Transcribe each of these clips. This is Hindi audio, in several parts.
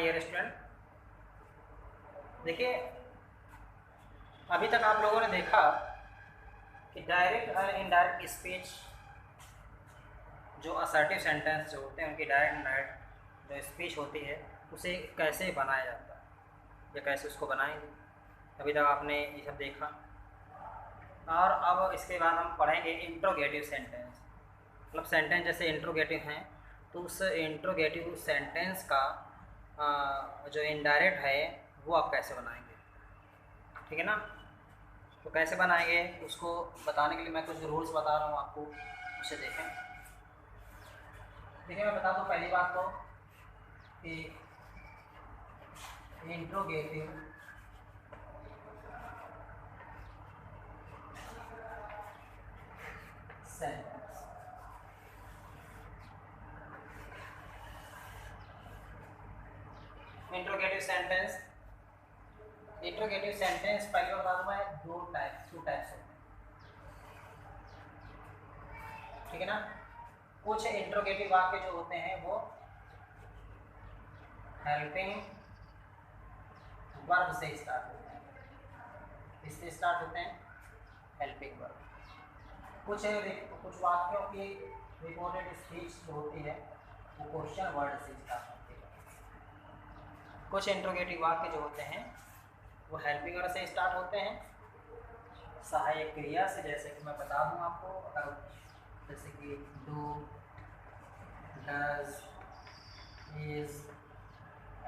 डियर स्टूडेंट, देखिए अभी तक आप लोगों ने देखा कि डायरेक्ट और इनडायरेक्ट स्पीच जो असर्टिव सेंटेंस जो होते हैं उनकी डायरेक्ट इनडायरेक्ट जो स्पीच होती है उसे कैसे बनाया जाता है या कैसे उसको बनाएंगे। अभी तक आपने ये सब देखा और अब इसके बाद हम पढ़ेंगे इंट्रोगेटिव सेंटेंस। मतलब सेंटेंस जैसे इंट्रोगेटिव हैं तो उस इंट्रोगेटिव सेंटेंस का जो इनडायरेक्ट है वो आप कैसे बनाएंगे, ठीक है ना। तो कैसे बनाएंगे उसको बताने के लिए मैं कुछ रूल्स बता रहा हूँ आपको, उसे देखें। देखिए मैं बता दूँ पहली बात तो कि इंट्रोगेटिव सेंटेंस इंट्रोगेटिव सेंटेंस पहले बता दूँ मैं टू टाइप्स होते हैं, ठीक है ना। कुछ इंट्रोगेटिव वाक्य जो होते हैं वो हेल्पिंग वर्ब से स्टार्ट होते हैं, इससे स्टार्ट होते हैं हेल्पिंग वर्ब। कुछ वाक्यों की रिपोर्टेड स्पीच जो होती है वो क्वेश्चन वर्ड से स्टार्ट होती है। कुछ इंट्रोगेटिव वाक्य जो होते हैं वो हेल्पिंग वर्ड से स्टार्ट होते हैं सहायक क्रिया से, जैसे कि मैं बता दूं आपको, अगर जैसे कि do, does, is,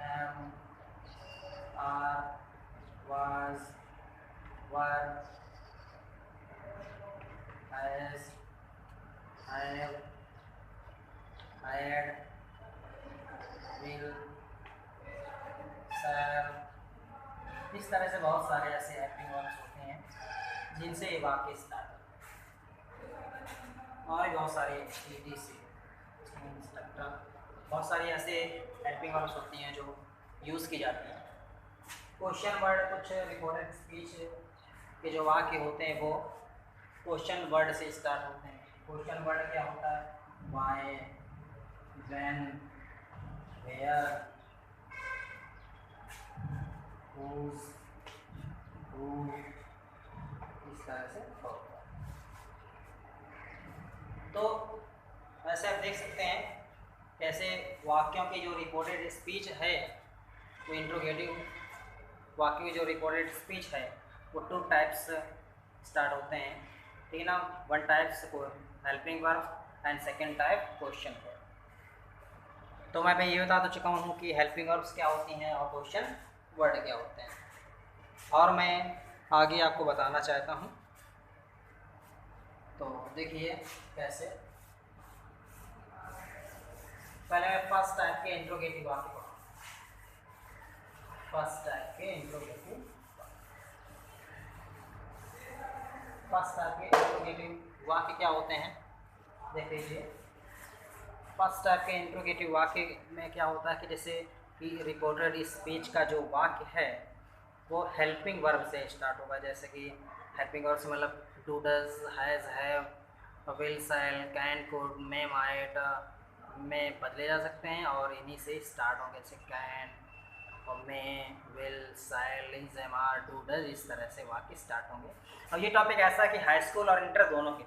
am, are, was, were, has, have, had, will, shall. इस तरह से बहुत सारे ऐसे हेल्पिंग वर्ब्स होते हैं जिनसे ये वाक्य स्टार्ट होते हैं, और बहुत सारे ईडी से इंस्ट्रक्टर, बहुत सारी ऐसे हेल्पिंग वर्ब्स होती हैं जो यूज़ की जाती हैं। क्वेश्चन वर्ड, कुछ रिकॉर्डेड स्पीच के जो वाक्य होते हैं वो क्वेश्चन वर्ड से स्टार्ट होते हैं। क्वेश्चन वर्ड क्या होता है? Why, when, where, whose, who, इस तरह से होता है। तो वैसे आप देख सकते हैं कैसे वाक्यों की जो रिकॉर्डेड स्पीच है वो इंट्रोगेटिव वाक्यों की जो रिकॉर्डेड स्पीच है वो टू टाइप्स स्टार्ट होते हैं, ठीक है ना। One types helping verb and second type question word. तो मैं ये बता तो चुका हूँ कि हेल्पिंग वर्ब्स क्या होती हैं और क्वेश्चन वर्ड क्या होते हैं, और मैं आगे आपको बताना चाहता हूँ। तो देखिए कैसे, पहले मैं फर्स्ट टाइप के इंट्रोगेटिव वाक्य पढ़ूँ। फर्स्ट टाइप के इंट्रोगेटिव वाक्य क्या होते हैं देख लीजिए। फर्स्ट टाइप के इंट्रोगेटिव वाक्य में क्या होता है कि जैसे कि रिकॉर्डेड स्पीच का जो वाक्य है वो हेल्पिंग वर्ब से स्टार्ट होगा। जैसे कि हेल्पिंग वर्ब से मतलब do, does, has, have, will, shall, can, could, may, might में बदले जा सकते हैं और इन्हीं से स्टार्ट होंगे, जैसे कैन और may, will, shall, is, am, are, do, does, इस तरह से वाक्य स्टार्ट होंगे। और ये टॉपिक ऐसा है कि हाई स्कूल और इंटर दोनों के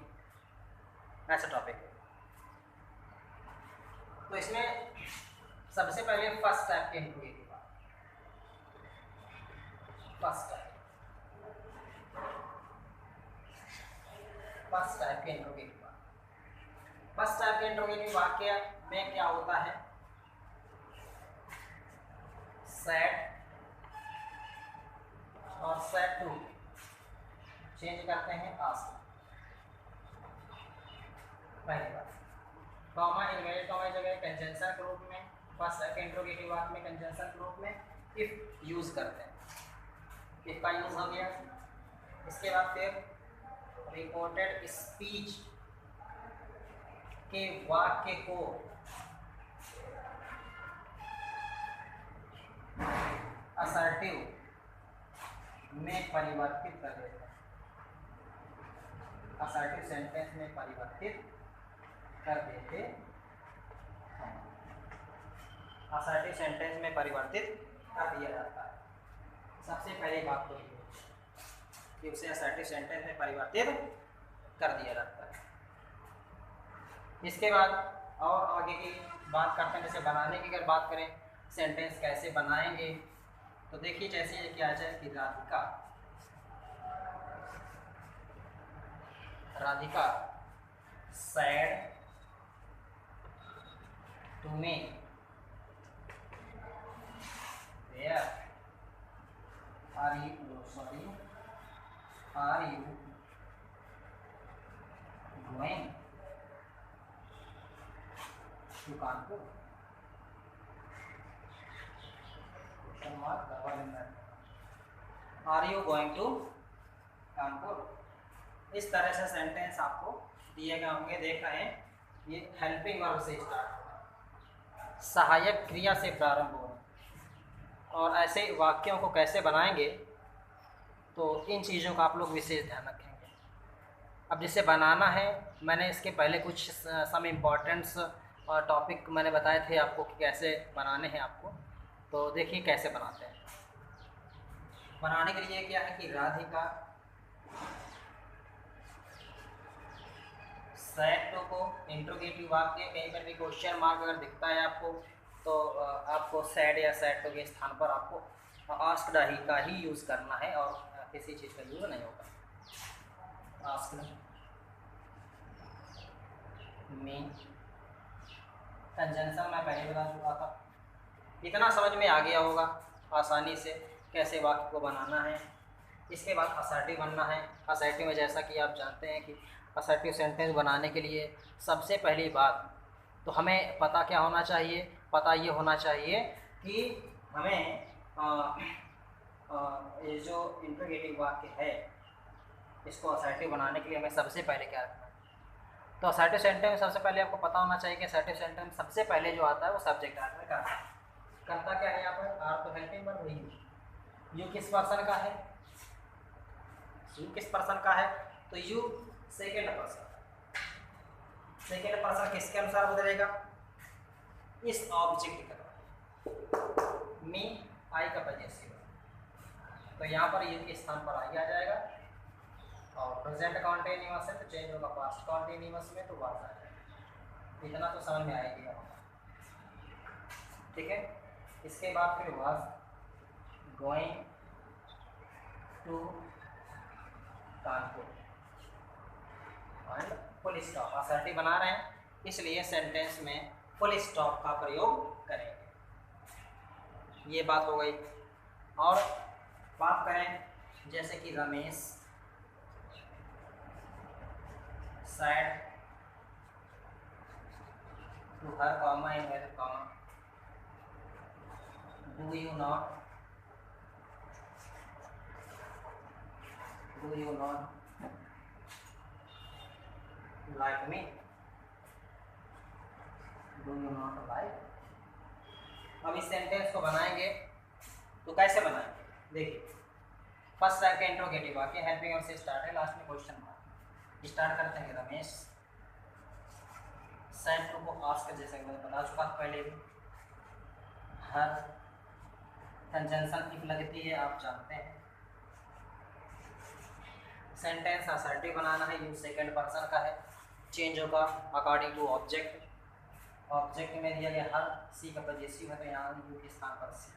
ऐसा टॉपिक है। तो इसमें सबसे पहले फर्स्ट टाइप के इंट्रोगेटिव फर्स्ट टाइप के इंट्रोगेटिव वाक्य में क्या होता है? सेट और सेट टू चेंज करते हैं आस्क। पहली बात, कॉमा, इनवर्टेड कॉमा जगह कंजंक्शन के रूप में फर्स्ट टाइप के इंट्रोगेटिव वाक्य में कंजंक्शन के रूप में इफ यूज करते हैं। इफ का यूज हो गया। इसके बाद फिर रिपोर्टेड स्पीच के वाक्य को असर्टिव में परिवर्तित कर देते हैं, असर्टिव सेंटेंस में परिवर्तित कर देते हैं। असर्टिव सेंटेंस में परिवर्तित कर दिया जाता है। सबसे पहली बात तो ये कि उसे असर्टिव सेंटेंस में परिवर्तित कर दिया जाता है। इसके बाद और आगे की बात करते हैं, जैसे बनाने की अगर बात करें, सेंटेंस कैसे बनाएंगे, तो देखिए जैसे ये क्या जाए कि Radhika said to me where are you going to Kanpur. Are you going to Kanpur. इस तरह से सेंटेंस आपको दिए गए होंगे। देख रहे हैं ये हेल्पिंग वर्ब से स्टार्ट होगा, सहायक क्रिया से प्रारंभ होगा। और ऐसे वाक्यों को कैसे बनाएंगे, तो इन चीज़ों का आप लोग विशेष ध्यान रखेंगे। अब जिसे बनाना है, मैंने इसके पहले कुछ सम इम्पॉर्टेंट्स और टॉपिक मैंने बताए थे आपको कि कैसे बनाने हैं आपको। तो देखिए कैसे बनाते हैं। बनाने के लिए क्या है कि राधिका सैड टू को इंट्रोगेटिव वाक्य, कहीं पर भी क्वेश्चन मार्क अगर दिखता है आपको, तो आपको सैड या सैड टू के स्थान पर आपको आस्क्ड ही का ही यूज़ करना है और किसी चीज़ का यूज़ नहीं होगा। आस्क्ड मी कंजंक्शन मैं पहले बता चुका था, इतना समझ में आ गया होगा आसानी से कैसे वाक्य को बनाना है। इसके बाद असर्टिव बनना है। असर्टिव में जैसा कि आप जानते हैं कि असर्टिव सेंटेंस बनाने के लिए सबसे पहली बात तो हमें पता क्या होना चाहिए, पता ये होना चाहिए कि हमें ये जो इंट्रोगेटिव वाक्य है इसको असर्टिव बनाने के लिए हमें सबसे पहले क्या रखना है। तो असर्टिव सेंटेंस में सबसे पहले आपको पता होना चाहिए कि असर्टिव सेंटेंस सबसे पहले जो आता है वो सब्जेक्ट आता है। करता क्या है यहाँ पर, आर तो हेल्पिंग वर्ब वही, यू किस पर्सन का है, यू किस पर्सन का है, तो you second person. Second person किसके अनुसार बदलेगा, इस ऑब्जेक्ट का, मी आई का पजेसिव, तो यहाँ पर यू के स्थान पर आई आ जाएगा। और प्रेजेंट कॉन्टिन्यूअस है तो चेंज होगा पास्ट कॉन्टिन्यूअस में, तो वाज आ जाएगा। इतना तो समझ में आएगी होगा, ठीक है। इसके बाद फिर was going to Kanpur and full stop. Assertive बना रहे हैं इसलिए सेंटेंस में फुल स्टॉप का प्रयोग करेंगे। ये बात हो गई। और बात करें जैसे कि Ramesh said to her comma in well comma, do you not like me, do you not like। अब इस सेंटेंस को बनाएंगे तो कैसे बनाएंगे, देखिए फर्स्ट टाइप का इंट्रोगेटिव वाक्य हेल्पिंग वर्ब से स्टार्ट है, लास्ट में क्वेश्चन मार्क। स्टार्ट करते हैं रमेश सैड टू को आस्क, जैसे मैंने बता चुका पहले भी, हर कंजंक्शन इफ लगती है आप जानते हैं। सेंटेंस असर्टिव बनाना है, यूज सेकंड पर्सन का है, चेंज होगा अकॉर्डिंग टू ऑब्जेक्ट। ऑब्जेक्ट में दिया गया हर, सी का पजेसिव है तो यहाँ यू के स्थान पर सी।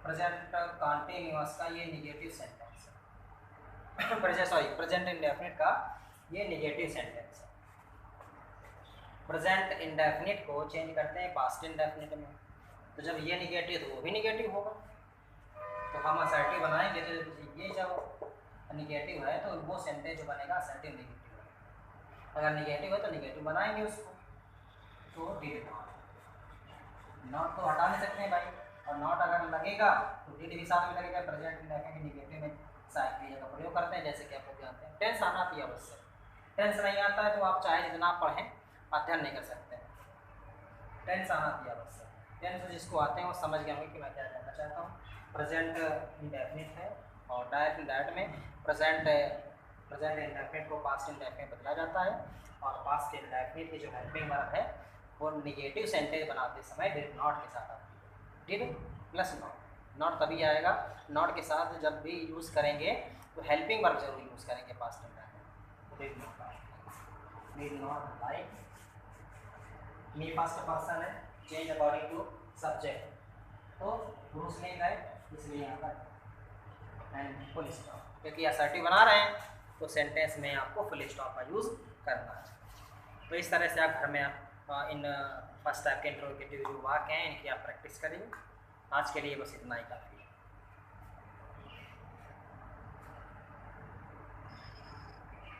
प्रेजेंट कॉन्टिन्यूअस का ये निगेटिव सेंटेंस है, प्रेजेंट इंडेफिनिट का ये निगेटिव सेंटेंस है। प्रेजेंट इंडेफिनिट को चेंज करते हैं पास्ट इंडेफिनिट में, तो जब ये निगेटिव तो वो भी निगेटिव होगा। तो हम असर्टिव बनाएंगे तो ये जब निगेटिव है तो वो सेंटेंस जो बनेगा असर्टिव निगेटिव है। अगर निगेटिव है तो निगेटिव बनाएंगे उसको, तो डिड नॉट तो हटा नहीं सकते हैं भाई, और नॉट अगर लगेगा तो डिड भी साथ में लगेगा। प्रेजेंट इंडेफिनिट निगेटिव में सहायक क्रिया का प्रयोग करते हैं, जैसे कि आप लोग जानते हैं। टेंस आना चाहिए आवश्यक, टेंस नहीं आता है तो आप चाहे जितना पढ़ें अध्ययन नहीं कर सकते हैं। टेंस आना चाहिए आवश्यक, टेंस जिसको आते हैं वो समझ गए होंगे कि मैं क्या कहना चाहता हूँ। प्रेजेंट इंडेफिनिट है और डायरेक्ट में प्रेजेंट इंडेफिनिट को पास्ट इंडेफिनिट बदला जाता है, और पास्ट इंडेफिनिट की जो हेल्पिंग वर्ब है वो निगेटिव सेंटेंस बनाते समय डिड नॉट के साथ आता है। Did plus not. नॉट तभी आएगा, नॉट के साथ जब भी यूज़ करेंगे तो हेल्पिंग वर्ब जरूर यूज़ करेंगे पास्ट टेंस में। Did not like me first person है, चेंज अकॉर्डिंग टू सब्जेक्ट, तो पुरुष लिंग है इसलिए यहाँ पर एंड फुल स्टॉप, क्योंकि असर्टिव बना रहे हैं तो सेंटेंस में आपको फुल स्टॉप का यूज़ करना है। तो इस तरह से आप घर में इन फर्स्ट टाइप के इंट्रोगेटिव जो वाक्य हैं इनकी आप प्रैक्टिस करेंगे। आज के लिए बस इतना ही काफ़ी है।